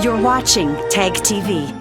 You're watching TAG TV.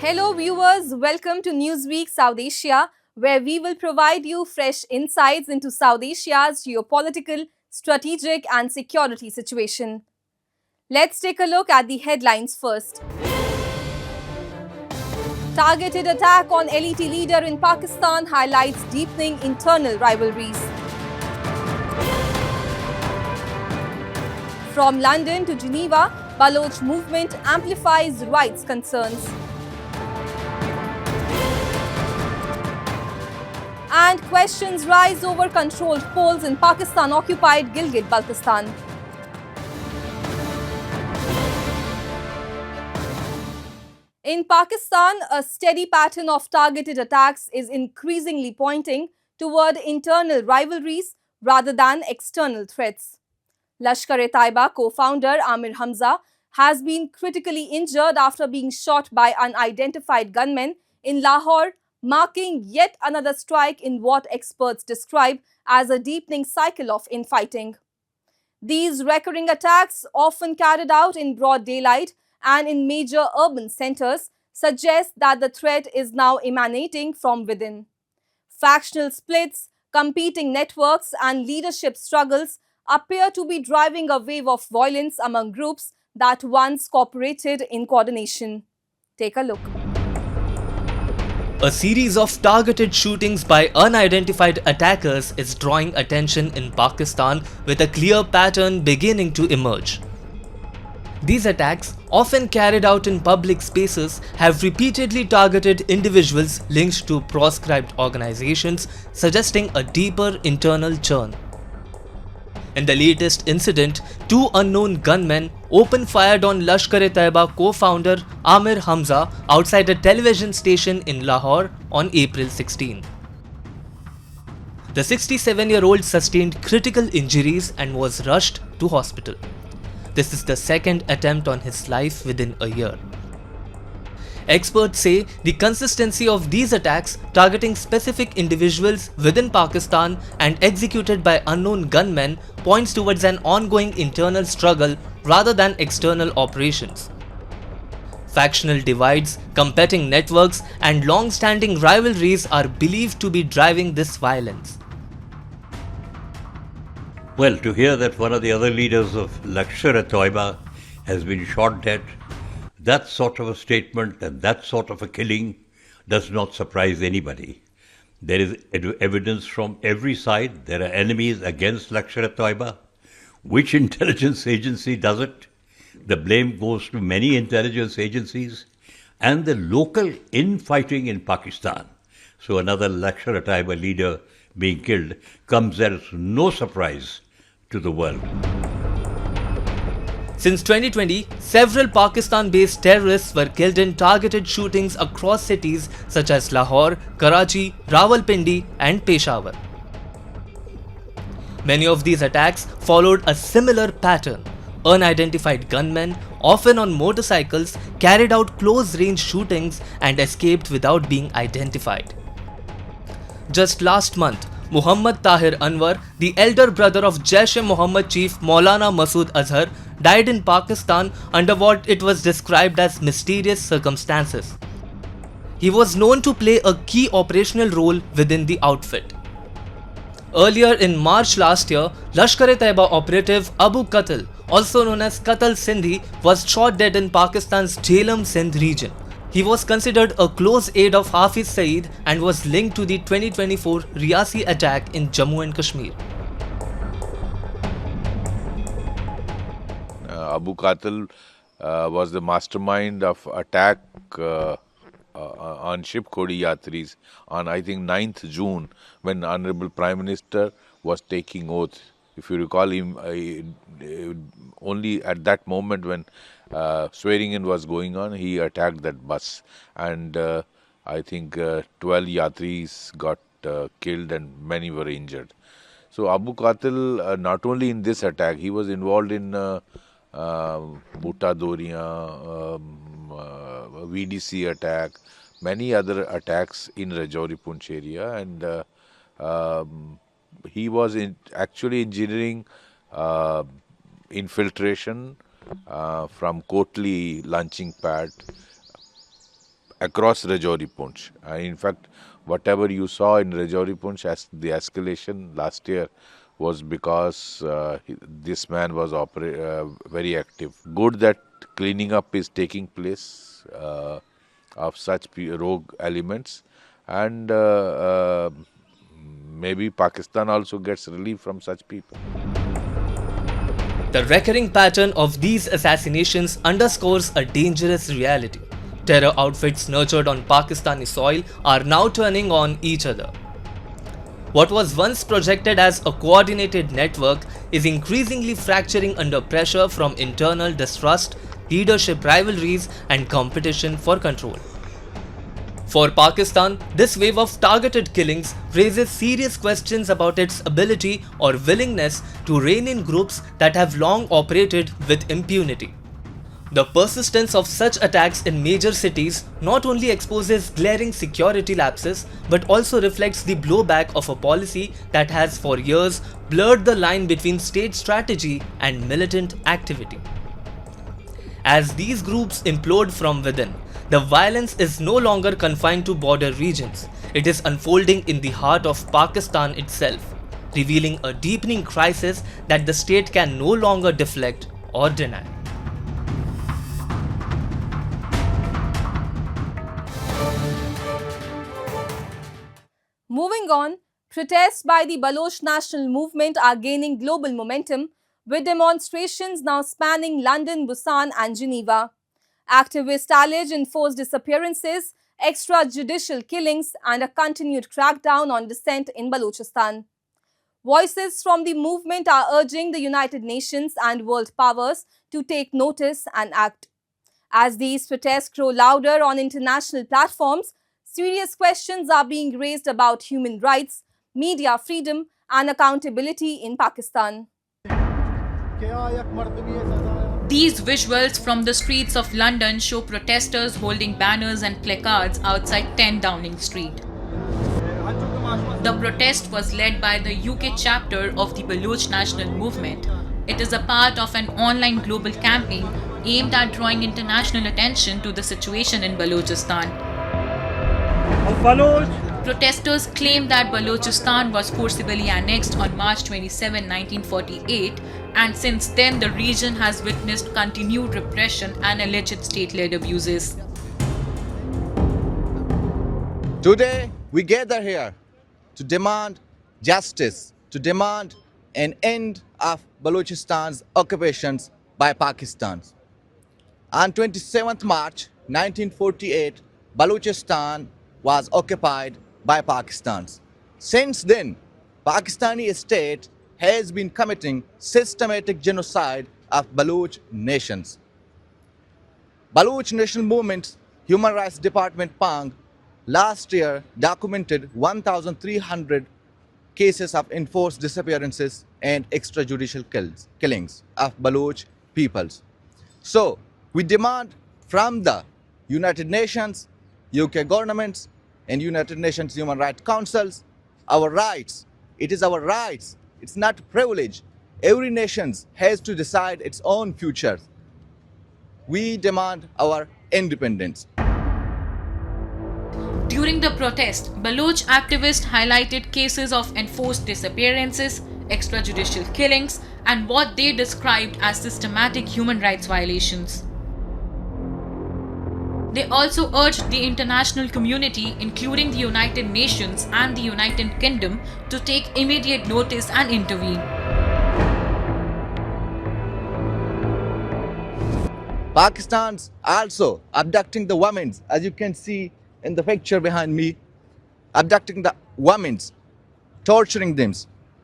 Hello viewers, welcome to Newsweek South Asia, where we will provide you fresh insights into South Asia's geopolitical, strategic and security situation. Let's take a look at the headlines first. Targeted attack on LET leader in Pakistan highlights deepening internal rivalries. From London to Geneva, Baloch movement amplifies rights concerns. And questions rise over controlled polls in Pakistan-occupied Gilgit-Baltistan. In Pakistan, a steady pattern of targeted attacks is increasingly pointing toward internal rivalries rather than external threats. Lashkar-e-Taiba co-founder Amir Hamza has been critically injured after being shot by unidentified gunmen in Lahore, marking yet another strike in what experts describe as a deepening cycle of infighting. These recurring attacks, often carried out in broad daylight and in major urban centers, suggest that the threat is now emanating from within. Factional splits, competing networks and leadership struggles appear to be driving a wave of violence among groups that once cooperated in coordination. Take a look. A series of targeted shootings by unidentified attackers is drawing attention in Pakistan, with a clear pattern beginning to emerge. These attacks, often carried out in public spaces, have repeatedly targeted individuals linked to proscribed organizations, suggesting a deeper internal churn. In the latest incident, two unknown gunmen open-fired on Lashkar-e-Taiba co-founder Amir Hamza outside a television station in Lahore on April 16. The 67-year-old sustained critical injuries and was rushed to hospital. This is the second attempt on his life within a year. Experts say the consistency of these attacks targeting specific individuals within Pakistan and executed by unknown gunmen points towards an ongoing internal struggle rather than external operations. Factional divides, competing networks, and long-standing rivalries are believed to be driving this violence. Well, to hear that one of the other leaders of Lashkar-e-Taiba has been shot dead, that sort of a statement and that sort of a killing does not surprise anybody. There is evidence from every side. There are enemies against Lashkar-e-Taiba. Which intelligence agency does it? The blame goes to many intelligence agencies and the local infighting in Pakistan. So another Lashkar-e-Taiba leader being killed comes as no surprise to the world. Since 2020, several Pakistan-based terrorists were killed in targeted shootings across cities such as Lahore, Karachi, Rawalpindi and Peshawar. Many of these attacks followed a similar pattern. Unidentified gunmen, often on motorcycles, carried out close-range shootings and escaped without being identified. Just last month, Muhammad Tahir Anwar, the elder brother of Jaish-e-Mohammed chief Maulana Masood Azhar, died in Pakistan under what it was described as mysterious circumstances. He was known to play a key operational role within the outfit. Earlier in March last year, Lashkar-e-Taiba operative Abu Qatal, also known as Qatal Sindhi, was shot dead in Pakistan's Jhelum Sindh region. He was considered a close aide of Hafiz Saeed and was linked to the 2024 Riyasi attack in Jammu and Kashmir. Abu Qatal was the mastermind of attack on Ship Khodi Yatris on I think 9th June when Honorable Prime Minister was taking oath. If you recall him, only at that moment when swearing in was going on, he attacked that bus and I think 12 Yatris got killed and many were injured. So Abu Qatil, not only in this attack, he was involved in Butta Doria, VDC attack, many other attacks in Rajouri Poonch area, and he was actually engineering infiltration from Kotli launching pad across Rajouri Poonch. In fact, whatever you saw in Rajouri Poonch as the escalation last year was because this man was very active. Good that cleaning up is taking place of such rogue elements, and maybe Pakistan also gets relief from such people. The recurring pattern of these assassinations underscores a dangerous reality. Terror outfits nurtured on Pakistani soil are now turning on each other. What was once projected as a coordinated network is increasingly fracturing under pressure from internal distrust, leadership rivalries, and competition for control. For Pakistan, this wave of targeted killings raises serious questions about its ability or willingness to rein in groups that have long operated with impunity. The persistence of such attacks in major cities not only exposes glaring security lapses but also reflects the blowback of a policy that has for years blurred the line between state strategy and militant activity. As these groups implode from within, the violence is no longer confined to border regions. It is unfolding in the heart of Pakistan itself, revealing a deepening crisis that the state can no longer deflect or deny. Moving on, protests by the Baloch National Movement are gaining global momentum, with demonstrations now spanning London, Busan and Geneva. Activists allege enforced disappearances, extrajudicial killings and a continued crackdown on dissent in Balochistan. Voices from the movement are urging the United Nations and world powers to take notice and act. As these protests grow louder on international platforms, serious questions are being raised about human rights, media freedom and accountability in Pakistan. These visuals from the streets of London show protesters holding banners and placards outside 10 Downing Street. The protest was led by the UK chapter of the Baloch National Movement. It is a part of an online global campaign aimed at drawing international attention to the situation in Balochistan. Protesters claim that Balochistan was forcibly annexed on March 27, 1948, and since then the region has witnessed continued repression and alleged state-led abuses. Today, we gather here to demand justice, to demand an end of Balochistan's occupations by Pakistan. On 27th March 1948, Balochistan was occupied by Pakistan. Since then, Pakistani state has been committing systematic genocide of Baloch nations. Baloch National Movement's Human Rights Department Pang last year documented 1,300 cases of enforced disappearances and extrajudicial killings of Baloch peoples. So, we demand from the United Nations, UK governments and United Nations Human Rights Councils our rights. It is our rights. It's not a privilege. Every nation has to decide its own future. We demand our independence. During the protest, Baloch activists highlighted cases of enforced disappearances, extrajudicial killings, and what they described as systematic human rights violations. They also urged the international community, including the United Nations and the United Kingdom, to take immediate notice and intervene. Pakistan's also abducting the women, as you can see in the picture behind me, abducting the women, torturing them,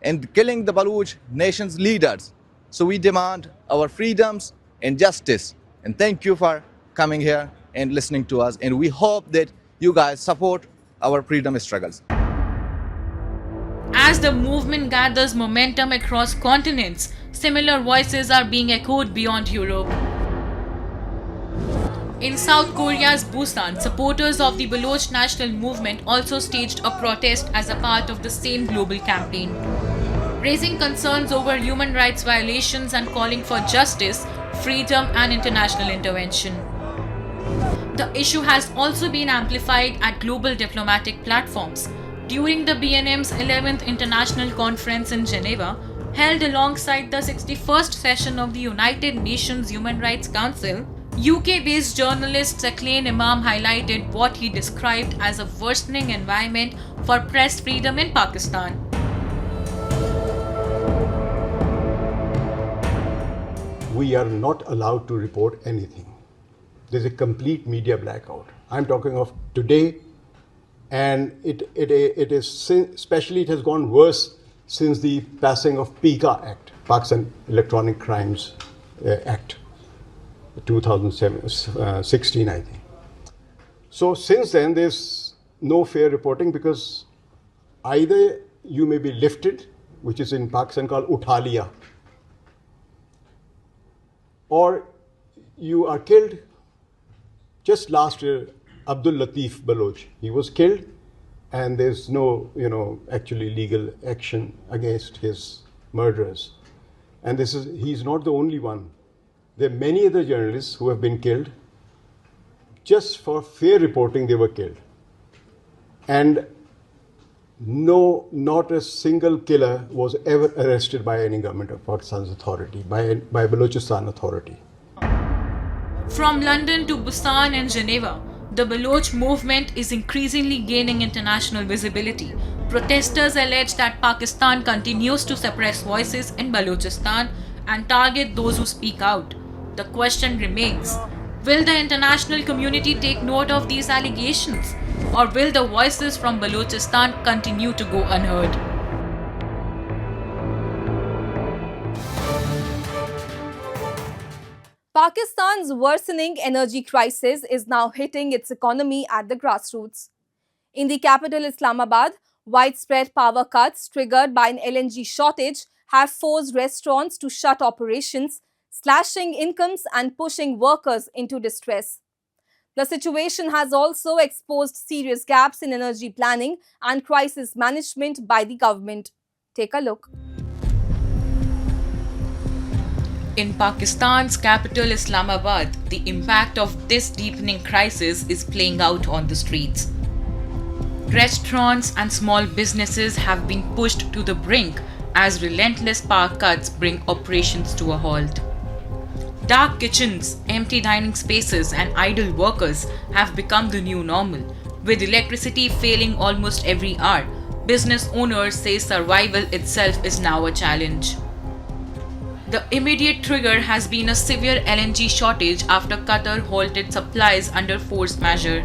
and killing the Baloch nation's leaders. So we demand our freedoms and justice. And thank you for coming here and listening to us. And we hope that you guys support our freedom struggles. As the movement gathers momentum across continents, similar voices are being echoed beyond Europe. In South Korea's Busan, supporters of the Baloch national movement also staged a protest as a part of the same global campaign, raising concerns over human rights violations and calling for justice, freedom, and international intervention. The issue has also been amplified at global diplomatic platforms. During the BNM's 11th International Conference in Geneva, held alongside the 61st session of the United Nations Human Rights Council, UK-based journalist Saqlain Imam highlighted what he described as a worsening environment for press freedom in Pakistan. We are not allowed to report anything. There's a complete media blackout. I'm talking of today, and it is, especially it has gone worse since the passing of PICA Act, Pakistan Electronic Crimes Act, 2016, I think. So since then, there's no fair reporting, because either you may be lifted, which is in Pakistan called utha liya, or you are killed. Just last year, Abdul Latif Baloch, he was killed, and there's no, actually legal action against his murderers. And he's not the only one. There are many other journalists who have been killed. Just for fair reporting, they were killed. And no, not a single killer was ever arrested by any government of Pakistan's authority, by Balochistan authority. From London to Busan and Geneva, the Baloch movement is increasingly gaining international visibility. Protesters allege that Pakistan continues to suppress voices in Balochistan and target those who speak out. The question remains, will the international community take note of these allegations, or will the voices from Balochistan continue to go unheard? Pakistan's worsening energy crisis is now hitting its economy at the grassroots. In the capital Islamabad, widespread power cuts triggered by an LNG shortage have forced restaurants to shut operations, slashing incomes and pushing workers into distress. The situation has also exposed serious gaps in energy planning and crisis management by the government. Take a look. In Pakistan's capital Islamabad, the impact of this deepening crisis is playing out on the streets. Restaurants and small businesses have been pushed to the brink as relentless power cuts bring operations to a halt. Dark kitchens, empty dining spaces, and idle workers have become the new normal. With electricity failing almost every hour, business owners say survival itself is now a challenge. The immediate trigger has been a severe LNG shortage after Qatar halted supplies under force majeure.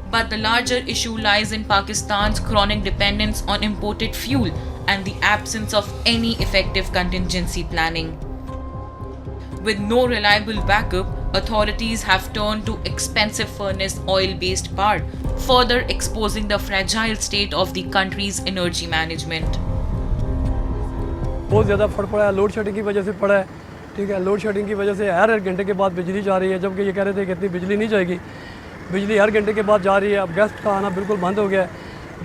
But the larger issue lies in Pakistan's chronic dependence on imported fuel and the absence of any effective contingency planning. With no reliable backup, authorities have turned to expensive furnace oil-based power, further exposing the fragile state of the country's energy management. बहुत ज़्यादा फर्क पड़ा है, load shedding की वजह से पड़ा है, ठीक है। लोड शेडिंग की वजह से हर घंटे के बाद बिजली जा रही है, जबकि ये कह रहे थे कि इतनी बिजली नहीं जाएगी। बिजली हर घंटे के बाद जा रही है। अब गेस्ट का आना बिल्कुल बंद हो गया है।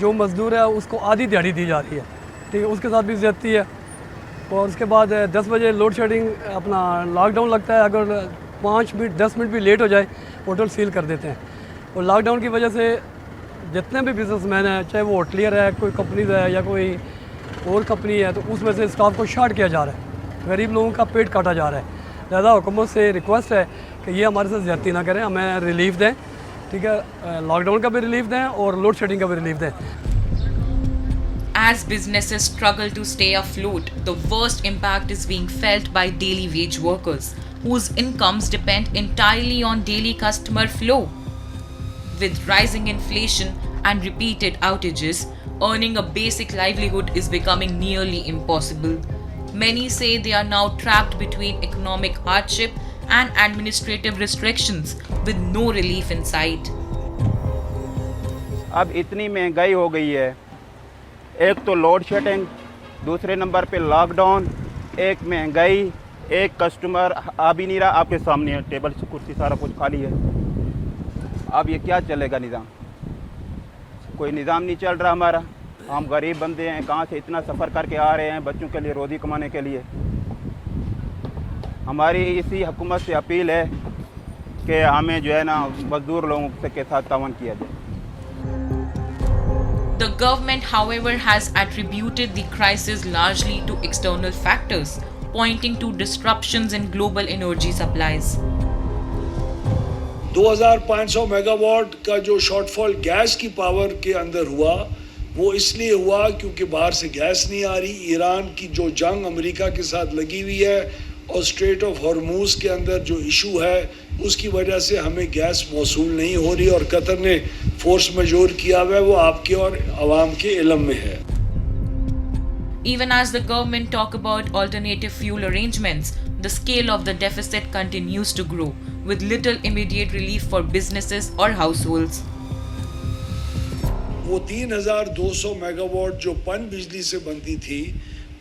जो मज़दूर है उसको आधी दिहाड़ी दी जा रही है, ठीक है, उसके साथ भी ज़्यादती है। और उसके बाद 10 बजे लोड शेडिंग अपना लॉकडाउन लगता है। अगर 5 मिनट 10 मिनट भी लेट हो जाए, होटल सील कर देते हैं। और लॉकडाउन की वजह से जितने भी बिजनेसमैन हैं, चाहे वो होटलियर है, कोई कंपनीज है या कोई और कंपनी है, तो उसमें से स्टाफ को शार्ट किया जा रहा है। गरीब लोगों का पेट काटा जा रहा है। लिहाजा हुकूमत से रिक्वेस्ट है कि ये हमारे साथ ज़्यादती ना करें, हमें रिलीफ दें, ठीक है, लॉकडाउन का भी रिलीफ दें और लोड शेडिंग का भी रिलीफ दें। As businesses struggle to stay afloat, the worst impact is being felt by daily wage workers, whose incomes depend entirely on daily customer flow. With rising inflation and repeated outages, earning a basic livelihood is becoming nearly impossible. Many say they are now trapped between economic hardship and administrative restrictions, with no relief in sight. अब इतनी महंगाई हो गई है, एक तो load shedding, दूसरे number पे लॉकडाउन, एक महंगाई, एक कस्टमर आ भी नहीं रहा। आपके सामने है, टेबल कुर्सी सारा कुछ खाली है। अब ये क्या चलेगा निज़ाम? कोई निज़ाम नहीं चल रहा हमारा। हम गरीब बंदे हैं, कहाँ से इतना सफ़र करके आ रहे हैं बच्चों के लिए रोज़ी कमाने के लिए। हमारी इसी हुकूमत से अपील है कि हमें जो है ना मजदूर लोगों के साथ तावन किया जाए। The government, however, has attributed the crisis largely to external factors, pointing to disruptions in global energy supplies. 2500 megawatt का जो शॉर्टफॉल गैस की पावर के अंदर हुआ, वो इसलिए हुआ क्योंकि बाहर से गैस नहीं आ रही। ईरान की जो जंग अमेरिका के साथ लगी हुई है और स्ट्रेट ऑफ हॉर्मूज के अंदर जो इशू है, उसकी वजह से हमें गैस मौसूल नहीं हो रही और कतर ने फोर्स मेजोर किया हुआ है, वो आपके और आवाम के इल्म में है। Even as the government talk about alternative fuel arrangements, the scale of the deficit continues to grow, with little immediate relief for businesses or households. वो 3200 मेगावाट जो पन बिजली से बनती थी,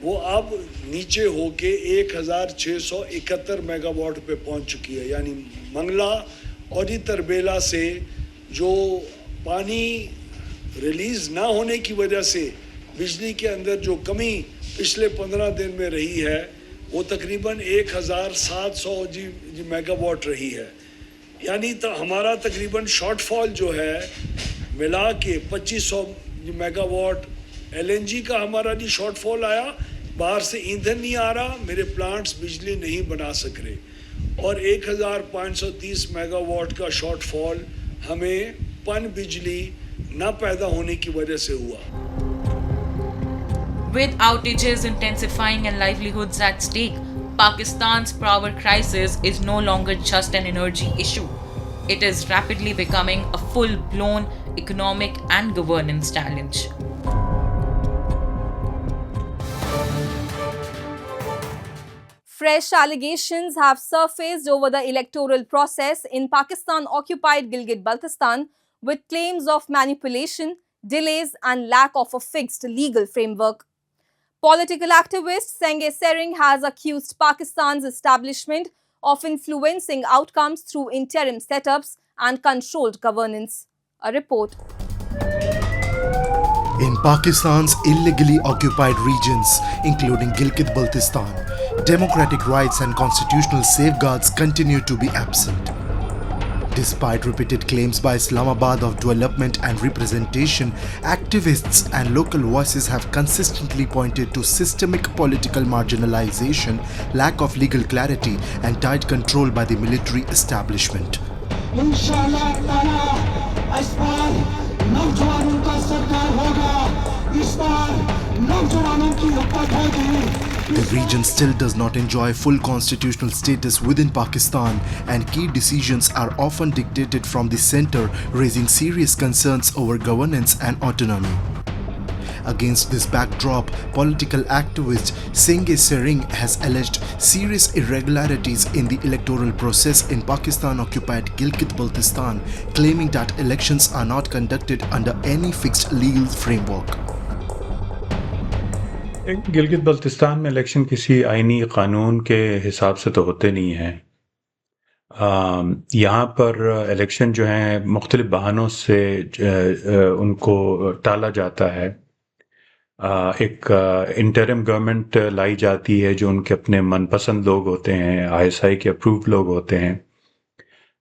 वो अब नीचे होके 1671 मेगावाट पे पहुंच चुकी है। यानी मंगला और ही तरबेला से जो पानी रिलीज ना होने की वजह से बिजली के अंदर जो कमी पिछले 15 दिन में रही है, वो तकरीबन 1700 मेगावाट रही है। यानी तो हमारा तकरीबन शॉर्टफॉल जो है मिला के 2500 मेगावाट LNG का हमारा जी शॉर्टफॉल आया। बाहर से ईंधन नहीं आ रहा, मेरे प्लांट्स बिजली नहीं बना सक रहे, और 1530 मेगावाट का शॉर्टफॉल हमें पन बिजली न पैदा होने की वजह से हुआ। With outages intensifying and livelihoods at stake, Pakistan's power crisis is no longer just an energy issue. It is rapidly becoming a full-blown economic and governance challenge. Fresh allegations have surfaced over the electoral process in Pakistan-occupied Gilgit-Baltistan, with claims of manipulation, delays and lack of a fixed legal framework. Political activist Sengay Sering has accused Pakistan's establishment of influencing outcomes through interim setups and controlled governance. A report. In Pakistan's illegally occupied regions, including Gilgit-Baltistan, democratic rights and constitutional safeguards continue to be absent. Despite repeated claims by Islamabad of development and representation, activists and local voices have consistently pointed to systemic political marginalization, lack of legal clarity, and tight control by the military establishment. The region still does not enjoy full constitutional status within Pakistan, and key decisions are often dictated from the center, raising serious concerns over governance and autonomy. Against this backdrop, political activist Sengay Sering has alleged serious irregularities in the electoral process in Pakistan-occupied Gilgit-Baltistan, claiming that elections are not conducted under any fixed legal framework. Gilgit Baltistan में election किसी आईनी कानून के हिसाब से तो होते नहीं हैं। यहाँ पर इलेक्शन जो हैं मुख्तलिफ बहानों से उनको टाला जाता है। एक इंटरिम गवर्नमेंट लाई जाती है जो उनके अपने मनपसंद लोग होते हैं, ISI के अप्रूव्ड लोग होते हैं।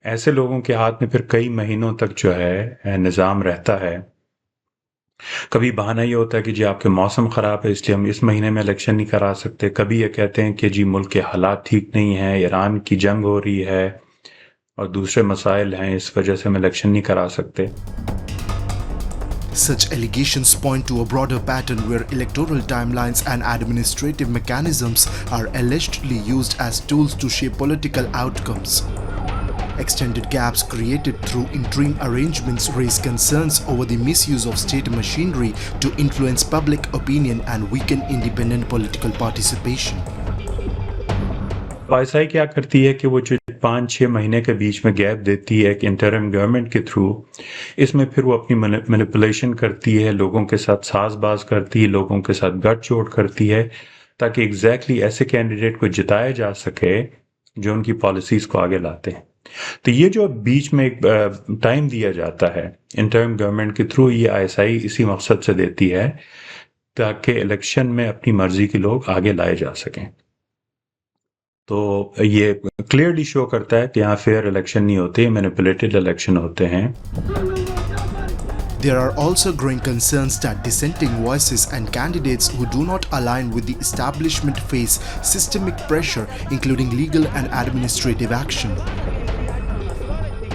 ऐसे लोगों के हाथ में फिर कई महीनों तक जो है निज़ाम रहता है। कभी बहाना ये होता है कि जी आपके मौसम ख़राब है इसलिए हम इस महीने में इलेक्शन नहीं करा सकते। कभी ये कहते हैं कि जी मुल्क के हालात ठीक नहीं हैं, ईरान की जंग हो रही है और दूसरे मसाइल हैं, इस वजह से हम इलेक्शन नहीं करा सकते। Such allegations point to a broader pattern where electoral timelines and administrative mechanisms are allegedly used as tools to shape political outcomes. Extended gaps created through interim arrangements raise concerns over the misuse of state machinery to influence public opinion and weaken independent political participation. ISI क्या करती है कि वो जो 5-6 महीने के बीच में gap देती है एक इंटरिम गवर्नमेंट के थ्रू, इसमें फिर वो अपनी मैनिपुलेशन करती है, लोगों के साथ साजबाज करती है, लोगों के साथ गठजोड़ करती है, ताकि एग्जैक्टली ऐसे कैंडिडेट को जिताया जा सके जो उनकी पॉलिसीज को आगे लाते हैं। तो ये जो बीच में एक टाइम दिया जाता है इंटरिम गवर्नमेंट के थ्रू, ये आईएसआई इसी मकसद से देती है ताकि इलेक्शन में अपनी मर्जी के लोग आगे लाए जा सकें। तो ये क्लियरली शो करता है कि यहाँ फेयर इलेक्शन नहीं होते, मैनिपुलेटेड इलेक्शन होते हैं। There are also growing concerns that dissenting voices and candidates who do not align with the establishment face systemic pressure, including legal and administrative action.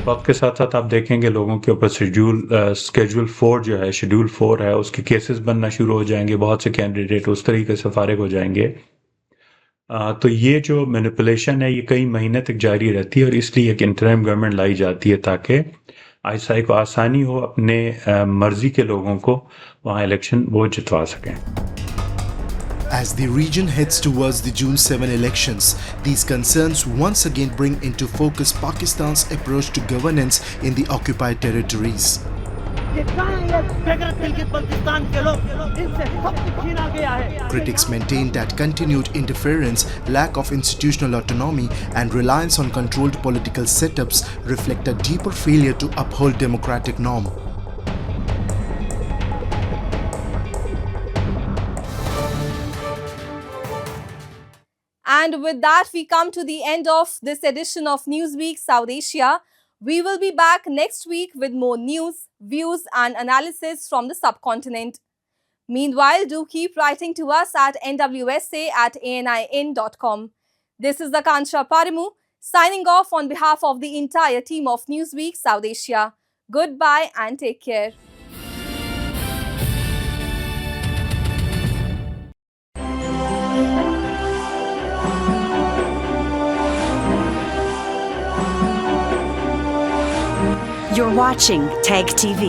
वक्त के साथ साथ आप देखेंगे लोगों के ऊपर शेड्यूल 4 है उसके केसेस बनना शुरू हो जाएंगे, बहुत से कैंडिडेट उस तरीके से फारिग हो जाएंगे। तो ये जो मैनिपुलेशन है ये कई महीने तक जारी रहती है और इसलिए एक इंटरिम गवर्नमेंट लाई जाती है ताकि आईएसआई को आसानी हो अपने मर्जी के लोगों को वहाँ इलेक्शन वो जितवा सकें। As the region heads towards the June 7 elections, these concerns once again bring into focus Pakistan's approach to governance in the occupied territories. Critics maintain that continued interference, lack of institutional autonomy, and reliance on controlled political setups reflect a deeper failure to uphold democratic norm. And with that, we come to the end of this edition of Newsweek South Asia. We will be back next week with more news, views and analysis from the subcontinent. Meanwhile, do keep writing to us at nwsa@anin.com. This is Akansha Parimu signing off on behalf of the entire team of Newsweek South Asia. Goodbye and take care. You're watching TAG TV.